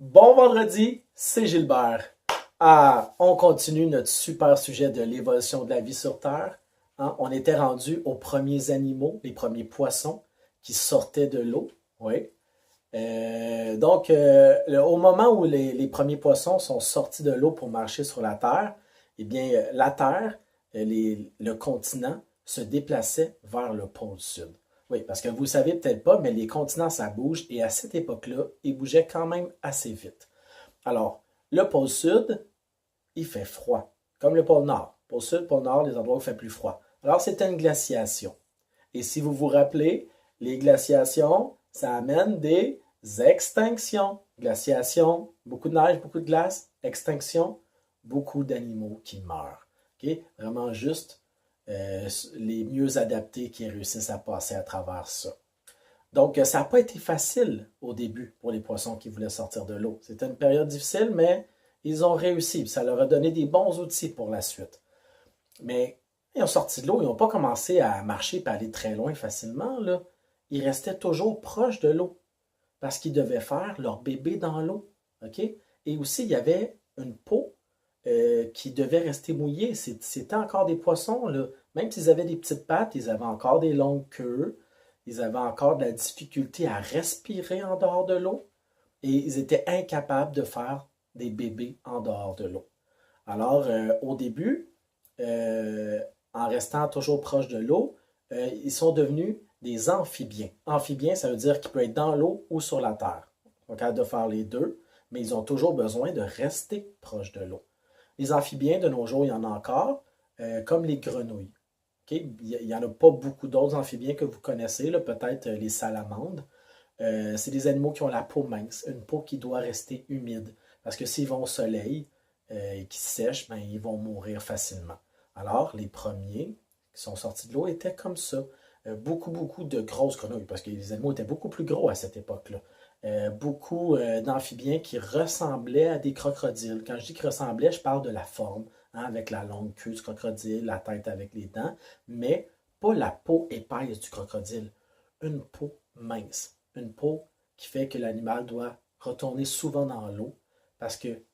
Bon vendredi, c'est Gilbert. On continue notre super sujet de l'évolution de la vie sur Terre. On était rendu aux premiers animaux, les premiers poissons qui sortaient de l'eau. Oui. Au moment où les premiers poissons sont sortis de l'eau pour marcher sur la Terre, eh bien, la Terre, le continent, se déplaçait vers le pôle sud. Oui, parce que vous ne savez peut-être pas, mais les continents, ça bouge, et à cette époque-là, ils bougeaient quand même assez vite. Alors, le pôle sud, il fait froid, comme le pôle nord. Pôle sud, pôle nord, les endroits où il fait plus froid. Alors, c'était une glaciation. Et si vous vous rappelez, les glaciations, ça amène des extinctions. Glaciation, beaucoup de neige, beaucoup de glace. Extinction, beaucoup d'animaux qui meurent. Okay? Vraiment juste les mieux adaptés qui réussissent à passer à travers ça. Donc, ça n'a pas été facile au début pour les poissons qui voulaient sortir de l'eau. C'était une période difficile, mais ils ont réussi. Ça leur a donné des bons outils pour la suite. Mais ils ont sorti de l'eau, ils n'ont pas commencé à marcher et à aller très loin facilement. Là. Ils restaient toujours proches de l'eau parce qu'ils devaient faire leur bébé dans l'eau. Okay? Et aussi, il y avait une peau qui devait rester mouillée. C'était encore des poissons. Là. Même s'ils avaient des petites pattes, ils avaient encore des longues queues. Ils avaient encore de la difficulté à respirer en dehors de l'eau. Et ils étaient incapables de faire des bébés en dehors de l'eau. Alors, au début, en restant toujours proche de l'eau, ils sont devenus des amphibiens. Amphibiens, ça veut dire qu'ils peuvent être dans l'eau ou sur la terre. Ils sont capables de faire les deux, mais ils ont toujours besoin de rester proche de l'eau. Les amphibiens, de nos jours, il y en a encore, comme les grenouilles. Okay? Il n'y en a pas beaucoup d'autres amphibiens que vous connaissez, peut-être les salamandres. C'est des animaux qui ont la peau mince, une peau qui doit rester humide. Parce que s'ils vont au soleil et qu'ils sèchent, ben, ils vont mourir facilement. Alors, les premiers qui sont sortis de l'eau étaient comme ça. Beaucoup de grosses grenouilles, parce que les animaux étaient beaucoup plus gros à cette époque-là. Beaucoup d'amphibiens qui ressemblaient à des crocodiles. Quand je dis qu'ils ressemblaient, je parle de la forme, avec la longue queue du crocodile, la tête avec les dents, mais pas la peau épaisse du crocodile. Une peau mince. Une peau qui fait que l'animal doit retourner souvent dans l'eau parce que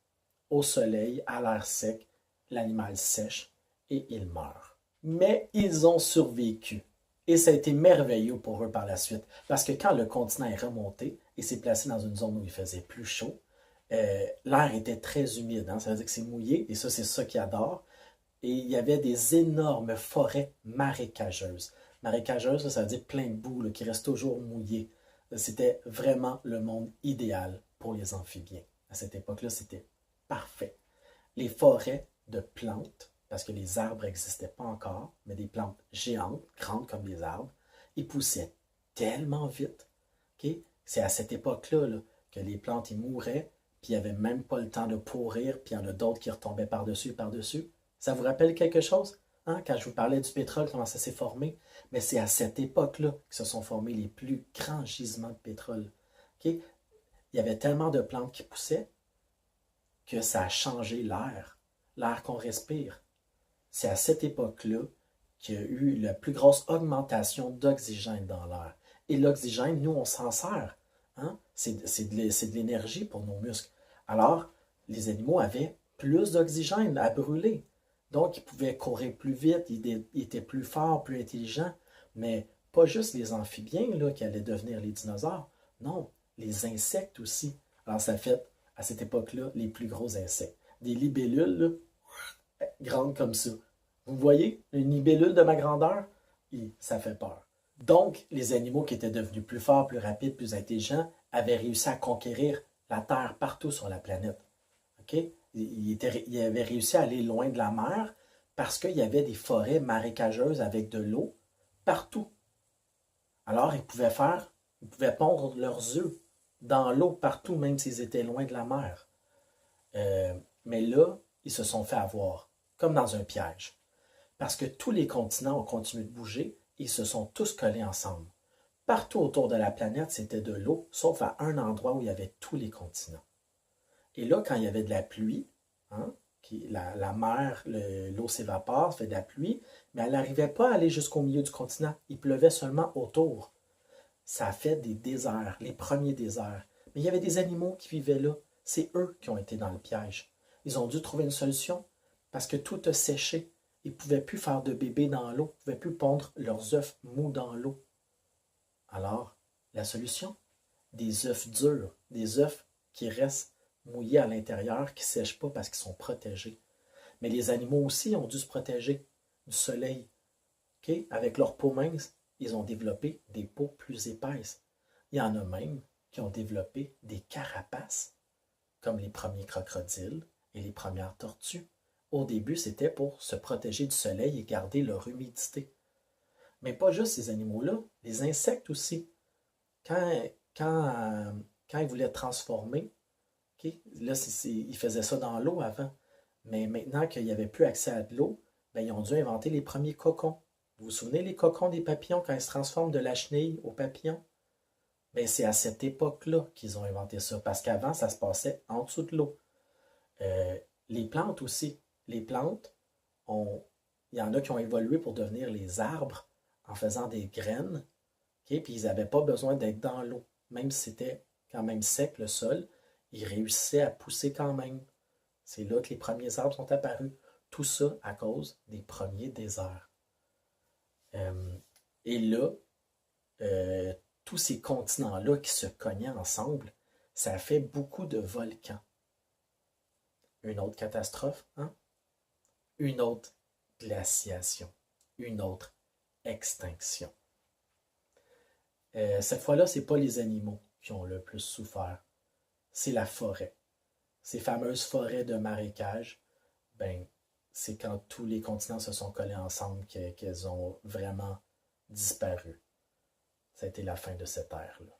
au soleil, à l'air sec, l'animal sèche et il meurt. Mais ils ont survécu. Et ça a été merveilleux pour eux par la suite. Parce que quand le continent est remonté et s'est placé dans une zone où il faisait plus chaud, l'air était très humide. Ça veut dire que c'est mouillé, et ça, c'est ça qu'ils adorent. Et il y avait des énormes forêts marécageuses. Marécageuses, ça veut dire plein de boue qui restent toujours mouillées. C'était vraiment le monde idéal pour les amphibiens. À cette époque-là, c'était parfait. Les forêts de plantes, parce que les arbres n'existaient pas encore, mais des plantes géantes, grandes comme des arbres, ils poussaient tellement vite. Okay? C'est à cette époque-là que les plantes ils mouraient, puis il n'y avait même pas le temps de pourrir, puis il y en a d'autres qui retombaient par-dessus et par-dessus. Ça vous rappelle quelque chose? Quand je vous parlais du pétrole, comment ça s'est formé? Mais c'est à cette époque-là que se sont formés les plus grands gisements de pétrole. Okay? Il y avait tellement de plantes qui poussaient que ça a changé l'air qu'on respire. C'est à cette époque-là qu'il y a eu la plus grosse augmentation d'oxygène dans l'air. Et l'oxygène, nous, on s'en sert. C'est de l'énergie pour nos muscles. Alors, les animaux avaient plus d'oxygène à brûler. Donc, ils pouvaient courir plus vite, ils étaient plus forts, plus intelligents. Mais pas juste les amphibiens qui allaient devenir les dinosaures. Non, les insectes aussi. Alors, ça fait, à cette époque-là, les plus gros insectes. Des libellules, grandes comme ça. Vous voyez, une libellule de ma grandeur, ça fait peur. Donc, les animaux qui étaient devenus plus forts, plus rapides, plus intelligents, avaient réussi à conquérir la Terre partout sur la planète. Okay? Ils avaient réussi à aller loin de la mer parce qu'il y avait des forêts marécageuses avec de l'eau partout. Alors, ils pouvaient pondre leurs œufs dans l'eau partout, même s'ils étaient loin de la mer. Mais là, ils se sont fait avoir, comme dans un piège. Parce que tous les continents ont continué de bouger et ils se sont tous collés ensemble. Partout autour de la planète, c'était de l'eau, sauf à un endroit où il y avait tous les continents. Et là, quand il y avait de la pluie, la mer, l'eau s'évapore, ça fait de la pluie, mais elle n'arrivait pas à aller jusqu'au milieu du continent. Il pleuvait seulement autour. Ça a fait des déserts, les premiers déserts. Mais il y avait des animaux qui vivaient là. C'est eux qui ont été dans le piège. Ils ont dû trouver une solution parce que tout a séché. Ils ne pouvaient plus faire de bébés dans l'eau, ils ne pouvaient plus pondre leurs œufs mous dans l'eau. Alors, la solution? Des œufs durs, des œufs qui restent mouillés à l'intérieur, qui ne sèchent pas parce qu'ils sont protégés. Mais les animaux aussi ont dû se protéger du soleil. Okay? Avec leur peau mince, ils ont développé des peaux plus épaisses. Il y en a même qui ont développé des carapaces, comme les premiers crocodiles et les premières tortues. Au début, c'était pour se protéger du soleil et garder leur humidité. Mais pas juste ces animaux-là, les insectes aussi. Quand, quand ils voulaient transformer, okay, là, ils faisaient ça dans l'eau avant. Mais maintenant qu'il n'y avait plus accès à de l'eau, ben, ils ont dû inventer les premiers cocons. Vous vous souvenez les cocons des papillons quand ils se transforment de la chenille au papillon? Ben, c'est à cette époque-là qu'ils ont inventé ça, parce qu'avant, ça se passait en dessous de l'eau. Les plantes aussi. Les plantes, il y en a qui ont évolué pour devenir les arbres en faisant des graines, okay? Puis ils n'avaient pas besoin d'être dans l'eau. Même si c'était quand même sec le sol, ils réussissaient à pousser quand même. C'est là que les premiers arbres sont apparus. Tout ça à cause des premiers déserts. Et là, tous ces continents-là qui se cognaient ensemble, ça a fait beaucoup de volcans. Une autre catastrophe, hein? Une autre glaciation, une autre extinction. Cette fois-là, ce n'est pas les animaux qui ont le plus souffert, c'est la forêt. Ces fameuses forêts de marécage, ben, c'est quand tous les continents se sont collés ensemble qu'elles ont vraiment disparu. Ça a été la fin de cette ère-là.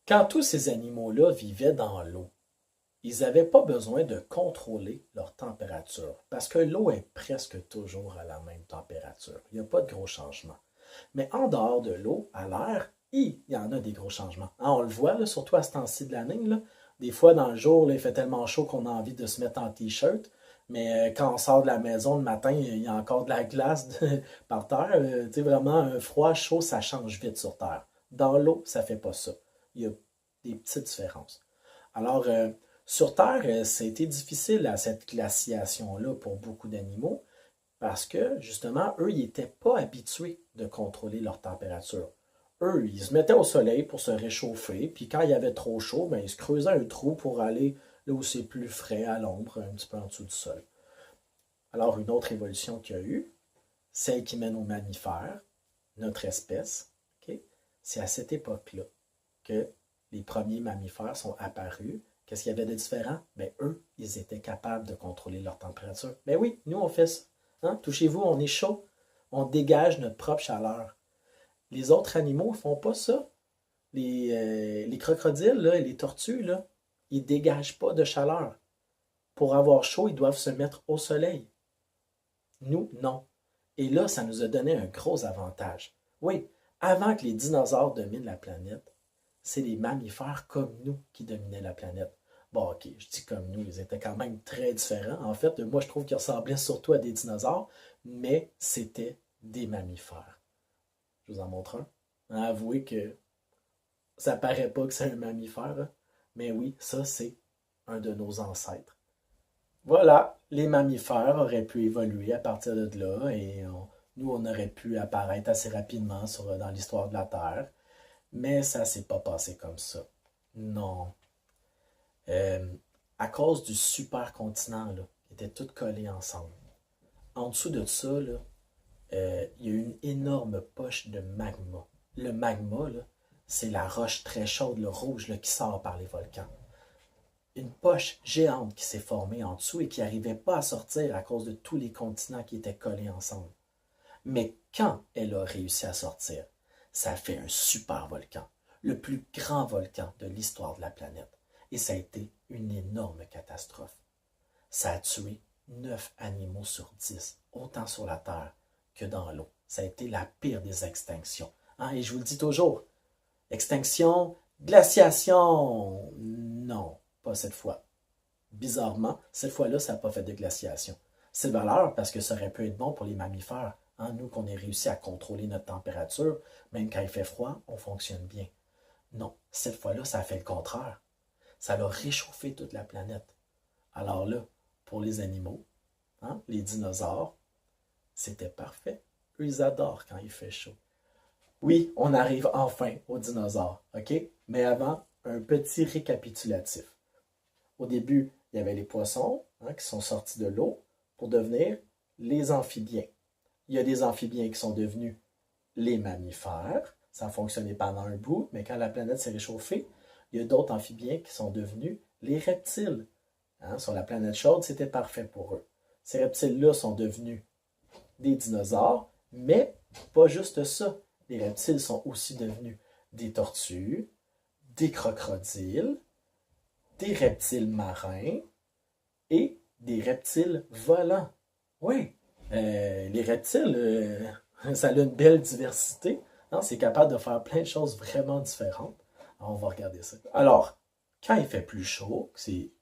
Quand tous ces animaux-là vivaient dans l'eau, ils n'avaient pas besoin de contrôler leur température, parce que l'eau est presque toujours à la même température. Il n'y a pas de gros changements. Mais en dehors de l'eau, à l'air, il y en a des gros changements. Hein, on le voit, là, surtout à ce temps-ci de l'année. Là, des fois, dans le jour, là, il fait tellement chaud qu'on a envie de se mettre en t-shirt. Mais quand on sort de la maison le matin, il y a encore de la glace par terre. Vraiment, un froid, chaud, ça change vite sur Terre. Dans l'eau, ça ne fait pas ça. Il y a des petites différences. Alors, sur Terre, ça a été difficile à cette glaciation-là pour beaucoup d'animaux parce que, justement, eux, ils n'étaient pas habitués de contrôler leur température. Eux, ils se mettaient au soleil pour se réchauffer, puis quand il y avait trop chaud, ben, ils se creusaient un trou pour aller là où c'est plus frais, à l'ombre, un petit peu en dessous du sol. Alors, une autre évolution qu'il y a eu, celle qui mène aux mammifères, notre espèce, okay? C'est à cette époque-là que les premiers mammifères sont apparus. Qu'est-ce qu'il y avait de différent? Ben, eux, ils étaient capables de contrôler leur température. Ben oui, nous, on fait ça. Hein? Touchez-vous, on est chaud. On dégage notre propre chaleur. Les autres animaux ne font pas ça. Les crocodiles là, et les tortues, là, ils ne dégagent pas de chaleur. Pour avoir chaud, ils doivent se mettre au soleil. Nous, non. Et là, ça nous a donné un gros avantage. Oui, avant que les dinosaures dominent la planète, c'est les mammifères comme nous qui dominaient la planète. Bon, ok, je dis comme nous, ils étaient quand même très différents. En fait, moi, je trouve qu'ils ressemblaient surtout à des dinosaures, mais c'était des mammifères. Je vous en montre un. Avouez que ça paraît pas que c'est un mammifère, hein? Mais oui, ça, c'est un de nos ancêtres. Voilà, les mammifères auraient pu évoluer à partir de là et nous, on aurait pu apparaître assez rapidement dans l'histoire de la Terre. Mais ça s'est pas passé comme ça. Non. Euh, à cause du supercontinent, là, qui était tout collé ensemble. En dessous de ça, là, il y a une énorme poche de magma. Le magma, là, c'est la roche très chaude, le rouge là, qui sort par les volcans. Une poche géante qui s'est formée en dessous et qui n'arrivait pas à sortir à cause de tous les continents qui étaient collés ensemble. Mais quand elle a réussi à sortir, ça a fait un super volcan, le plus grand volcan de l'histoire de la planète. Et ça a été une énorme catastrophe. Ça a tué 9 animaux sur 10, autant sur la Terre que dans l'eau. Ça a été la pire des extinctions. Hein? Et je vous le dis toujours, extinction, glaciation, non, pas cette fois. Bizarrement, cette fois-là, ça n'a pas fait de glaciation. C'est de valeur parce que ça aurait pu être bon pour les mammifères. Hein? Nous, qu'on ait réussi à contrôler notre température, même quand il fait froid, on fonctionne bien. Non, cette fois-là, ça a fait le contraire. Ça a réchauffé toute la planète. Alors là, pour les animaux, hein, les dinosaures, c'était parfait. Eux, ils adorent quand il fait chaud. Oui, on arrive enfin aux dinosaures, OK? Mais avant, un petit récapitulatif. Au début, il y avait les poissons hein, qui sont sortis de l'eau pour devenir les amphibiens. Il y a des amphibiens qui sont devenus les mammifères. Ça a fonctionné pendant un bout, mais quand la planète s'est réchauffée, il y a d'autres amphibiens qui sont devenus les reptiles. Hein, sur la planète chaude, c'était parfait pour eux. Ces reptiles-là sont devenus des dinosaures, mais pas juste ça. Les reptiles sont aussi devenus des tortues, des crocodiles, des reptiles marins et des reptiles volants. Oui, les reptiles, ça a une belle diversité. Hein, c'est capable de faire plein de choses vraiment différentes. Alors, on va regarder ça. Alors, quand il fait plus chaud, c'est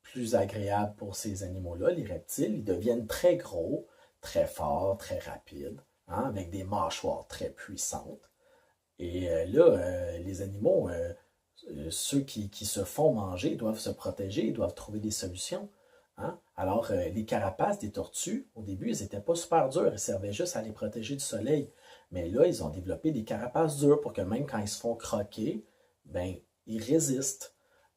plus agréable pour ces animaux-là, les reptiles, ils deviennent très gros, très forts, très rapides, hein, avec des mâchoires très puissantes. Et là, les animaux, ceux qui se font manger, doivent se protéger, ils doivent trouver des solutions. Hein. Alors, les carapaces des tortues, au début, ils n'étaient pas super durs, ils servaient juste à les protéger du soleil. Mais là, ils ont développé des carapaces dures pour que même quand ils se font croquer, ben, ils résistent.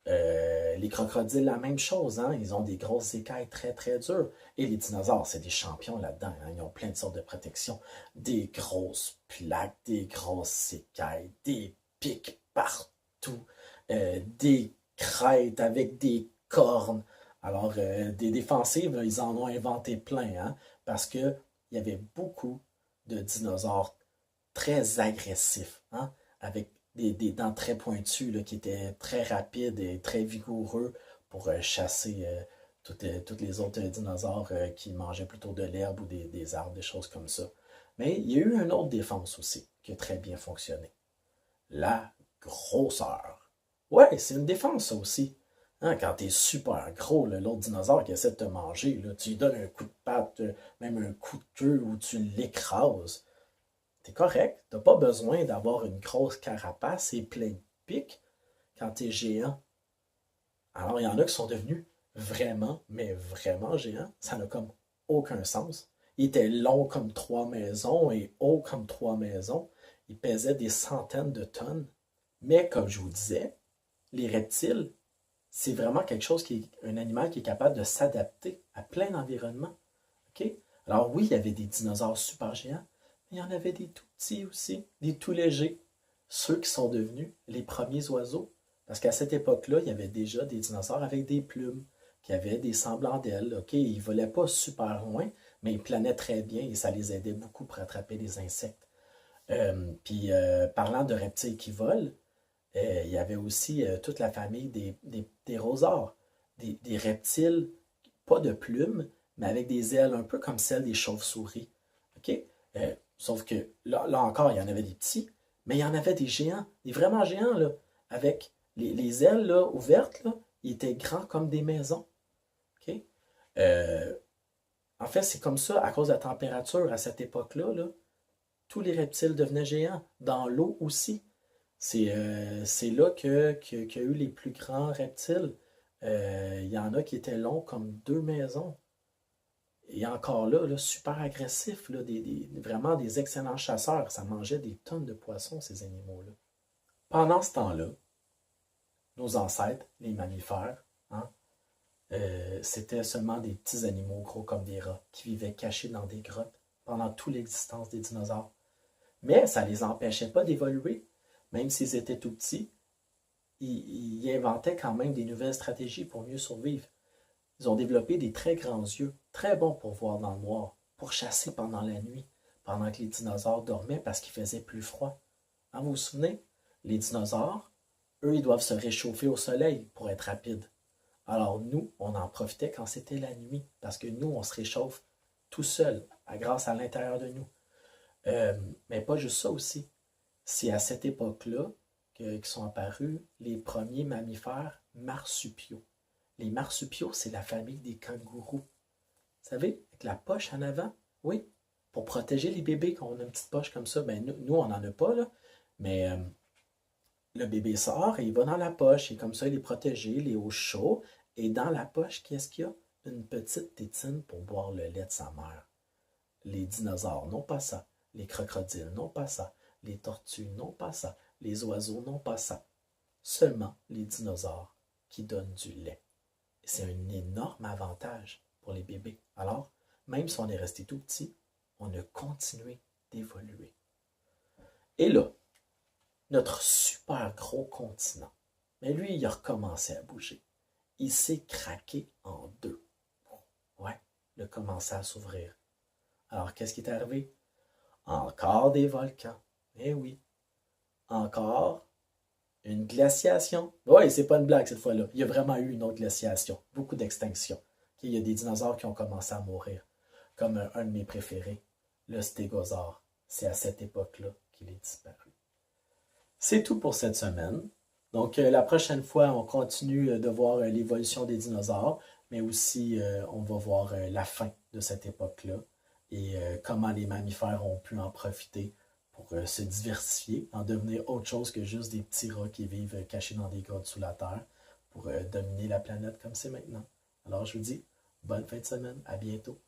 Les crocodiles, la même chose, hein? Ils ont des grosses écailles très très dures. Et les dinosaures, c'est des champions là-dedans. Hein? Ils ont plein de sortes de protections. Des grosses plaques, des grosses écailles, des pics partout, des crêtes avec des cornes. Alors, des défensives, ils en ont inventé plein, hein? Parce qu'il y avait beaucoup de dinosaures très agressifs, hein? Avec des dents très pointues là, qui étaient très rapides et très vigoureux pour chasser toutes les autres dinosaures qui mangeaient plutôt de l'herbe ou des arbres, des choses comme ça. Mais il y a eu une autre défense aussi qui a très bien fonctionné. La grosseur. Ouais, c'est une défense ça aussi. Hein, quand t'es super gros, l'autre dinosaure qui essaie de te manger, là, tu lui donnes un coup de patte, même un coup de queue ou tu l'écrases. T'es correct. T'as pas besoin d'avoir une grosse carapace et plein de pics quand t'es géant. Alors, il y en a qui sont devenus vraiment, mais vraiment géants. Ça n'a comme aucun sens. Il était long comme 3 maisons et haut comme 3 maisons. Il pesait des centaines de tonnes. Mais comme je vous disais, les reptiles, c'est vraiment quelque chose un animal qui est capable de s'adapter à plein d'environnements. OK? Alors oui, il y avait des dinosaures super géants, mais il y en avait des tout petits aussi, des tout légers. Ceux qui sont devenus les premiers oiseaux. Parce qu'à cette époque-là, il y avait déjà des dinosaures avec des plumes, qui avaient des semblants d'ailes. OK? Ils ne volaient pas super loin, mais ils planaient très bien et ça les aidait beaucoup pour attraper des insectes. Puis, parlant de reptiles qui volent, il y avait aussi toute la famille des rosards, des reptiles, pas de plumes, mais avec des ailes un peu comme celles des chauves-souris. OK? Sauf que là encore, il y en avait des petits, mais il y en avait des géants, des vraiment géants, là, avec les ailes là, ouvertes, là, ils étaient grands comme des maisons. OK? Euh, En fait, c'est comme ça, à cause de la température à cette époque-là, là, tous les reptiles devenaient géants, dans l'eau aussi. C'est là qu'il y a eu les plus grands reptiles. Il y en a qui étaient longs comme 2 maisons. Et encore là, super agressifs, là, vraiment des excellents chasseurs. Ça mangeait des tonnes de poissons, ces animaux-là. Pendant ce temps-là, nos ancêtres, les mammifères, hein, c'était seulement des petits animaux gros comme des rats qui vivaient cachés dans des grottes pendant toute l'existence des dinosaures. Mais ça ne les empêchait pas d'évoluer. Même s'ils étaient tout petits, ils inventaient quand même des nouvelles stratégies pour mieux survivre. Ils ont développé des très grands yeux, très bons pour voir dans le noir, pour chasser pendant la nuit, pendant que les dinosaures dormaient parce qu'il faisait plus froid. Hein, vous vous souvenez? Les dinosaures, eux, ils doivent se réchauffer au soleil pour être rapides. Alors nous, on en profitait quand c'était la nuit, parce que nous, on se réchauffe tout seul, grâce à l'intérieur de nous. Mais pas juste ça aussi. C'est à cette époque-là que sont apparus les premiers mammifères marsupiaux. Les marsupiaux, c'est la famille des kangourous. Vous savez, avec la poche en avant, oui, pour protéger les bébés quand on a une petite poche comme ça. Ben, nous on n'en a pas, là, mais le bébé sort et il va dans la poche et comme ça, il est protégé, il est au chaud. Et dans la poche, qu'est-ce qu'il y a? Une petite tétine pour boire le lait de sa mère. Les dinosaures n'ont pas ça. Les crocodiles n'ont pas ça. Les tortues n'ont pas ça. Les oiseaux n'ont pas ça. Seulement les dinosaures qui donnent du lait. C'est un énorme avantage pour les bébés. Alors, même si on est resté tout petit, on a continué d'évoluer. Et là, notre super gros continent, mais lui, il a recommencé à bouger. Il s'est craqué en deux. Ouais, il a commencé à s'ouvrir. Alors, qu'est-ce qui est arrivé? Encore des volcans. Eh oui. Encore une glaciation. Oui, c'est pas une blague cette fois-là. Il y a vraiment eu une autre glaciation. Beaucoup d'extinctions. Il y a des dinosaures qui ont commencé à mourir. Comme un de mes préférés, le stégosaure. C'est à cette époque-là qu'il est disparu. C'est tout pour cette semaine. Donc, la prochaine fois, on continue de voir l'évolution des dinosaures, mais aussi on va voir la fin de cette époque-là et comment les mammifères ont pu en profiter pour se diversifier, en devenir autre chose que juste des petits rats qui vivent cachés dans des grottes sous la terre pour dominer la planète comme c'est maintenant. Alors, je vous dis, bonne fin de semaine, à bientôt.